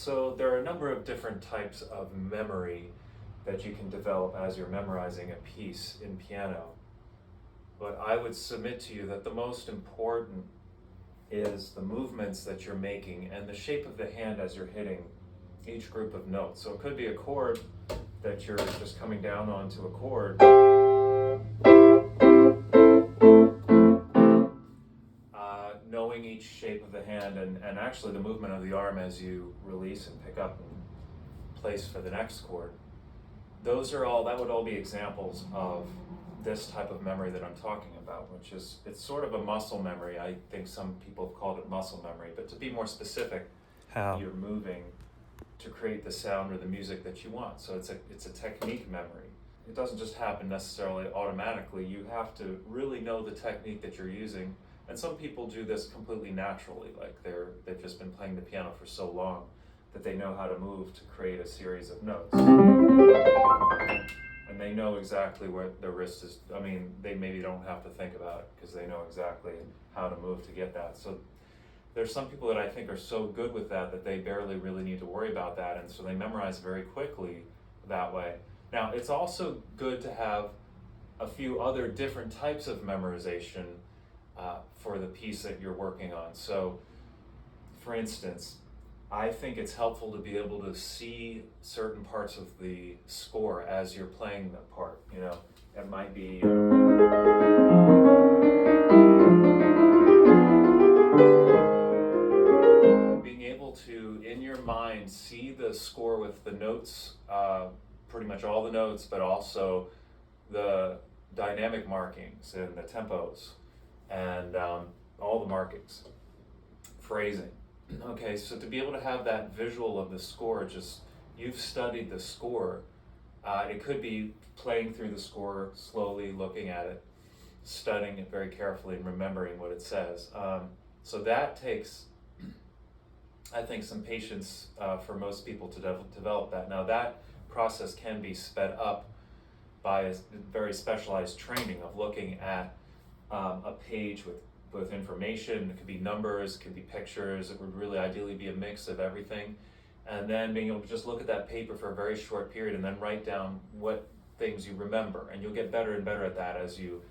So there are a number of different types of memory that you can develop as you're memorizing a piece in piano. But I would submit to you that the most important is the movements that you're making and the shape of the hand as you're hitting each group of notes. So it could be a chord that you're just coming down onto a chord. Knowing each shape of the hand and actually the movement of the arm as you release and pick up and place for the next chord. That would all be examples of this type of memory that I'm talking about, which is, it's sort of a muscle memory. I think some people have called it muscle memory, but to be more specific, you're moving to create the sound or the music that you want. So it's a technique memory. It doesn't just happen necessarily automatically. You have to really know the technique that you're using. And some people do this completely naturally, like they've just been playing the piano for so long that they know how to move to create a series of notes. And they know exactly where the wrist is. I mean, they maybe don't have to think about it because they know exactly how to move to get that. So there's some people that I think are so good with that they barely really need to worry about that, and so they memorize very quickly that way. Now, it's also good to have a few other different types of memorization for the piece that you're working on. So, for instance, I think it's helpful to be able to see certain parts of the score as you're playing the part. You know, it might be being able to, in your mind, see the score with the notes, pretty much all the notes, but also the dynamic markings and the tempos and all the markings, phrasing. Okay, so to be able to have that visual of the score, just you've studied the score. It could be playing through the score slowly, looking at it, studying it very carefully, and remembering what it says. So that takes, I think, some patience for most people to develop that. Now that process can be sped up by a very specialized training of looking at a page with information. It could be numbers, it could be pictures. It would really ideally be a mix of everything. And then being able to just look at that paper for a very short period and then write down what things you remember. And you'll get better and better at that as you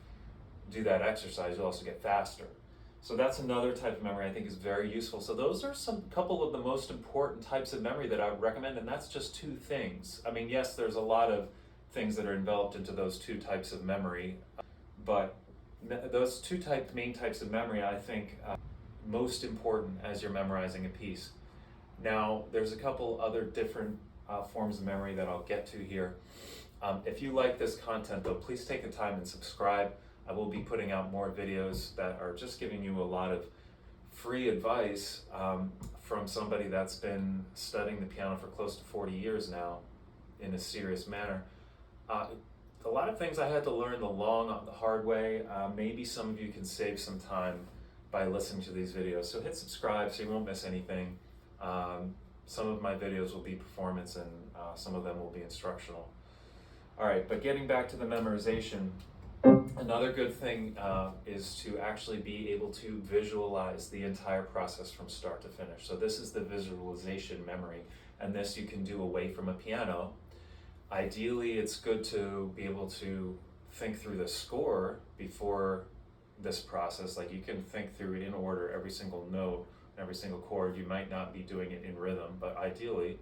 do that exercise. You'll also get faster. So that's another type of memory I think is very useful. So those are couple of the most important types of memory that I would recommend, and that's just two things. I mean, yes, there's a lot of things that are enveloped into those two types of memory, but those two main types of memory, I think, most important as you're memorizing a piece. Now, there's a couple other different forms of memory that I'll get to here. If you like this content, though, please take the time and subscribe. I will be putting out more videos that are just giving you a lot of free advice from somebody that's been studying the piano for close to 40 years now in a serious manner. A lot of things I had to learn the hard way. Maybe some of you can save some time by listening to these videos. So hit subscribe so you won't miss anything. Some of my videos will be performance and some of them will be instructional. All right, but getting back to the memorization, another good thing is to actually be able to visualize the entire process from start to finish. So this is the visualization memory, and this you can do away from a piano. Ideally, it's good to be able to think through the score before this process. Like, you can think through it in order, every single note, every single chord. You might not be doing it in rhythm, but ideally,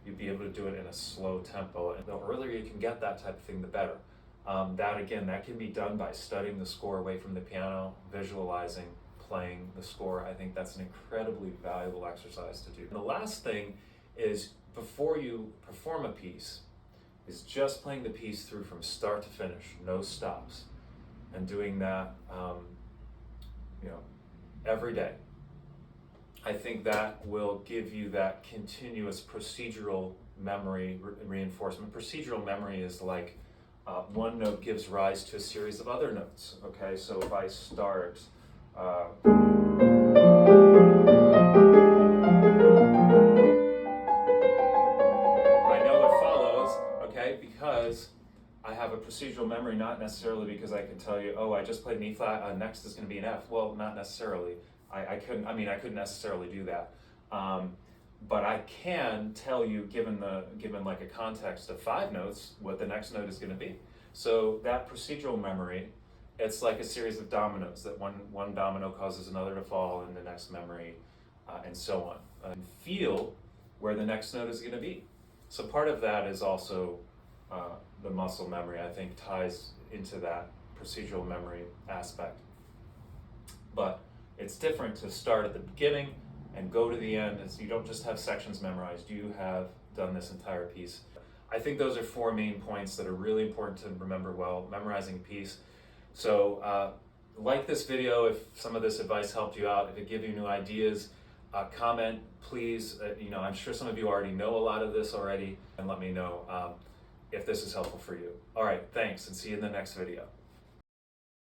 you'd be able to do it in a slow tempo. And the earlier you can get that type of thing, the better. That can be done by studying the score away from the piano, visualizing, playing the score. I think that's an incredibly valuable exercise to do. And the last thing is, before you perform a piece, is just playing the piece through from start to finish, no stops, and doing that, every day. I think that will give you that continuous procedural memory reinforcement. Procedural memory is like one note gives rise to a series of other notes. Okay, so if I start. Because I have a procedural memory, not necessarily because I can tell you, oh, I just played an E flat, next is going to be an F. Well, not necessarily. I couldn't necessarily do that. but I can tell you, given like a context of 5 notes, what the next note is going to be. So that procedural memory, it's like a series of dominoes, that one domino causes another to fall in the next memory, and so on. And feel where the next note is going to be. So part of that is also the muscle memory, I think, ties into that procedural memory aspect. But it's different to start at the beginning and go to the end. You don't just have sections memorized, you have done this entire piece. I think those are 4 main points that are really important to remember while memorizing a piece. So like this video if some of this advice helped you out, if it gave you new ideas, comment please. I'm sure some of you already know a lot of this already, and let me know if this is helpful for you. All right, thanks, and see you in the next video.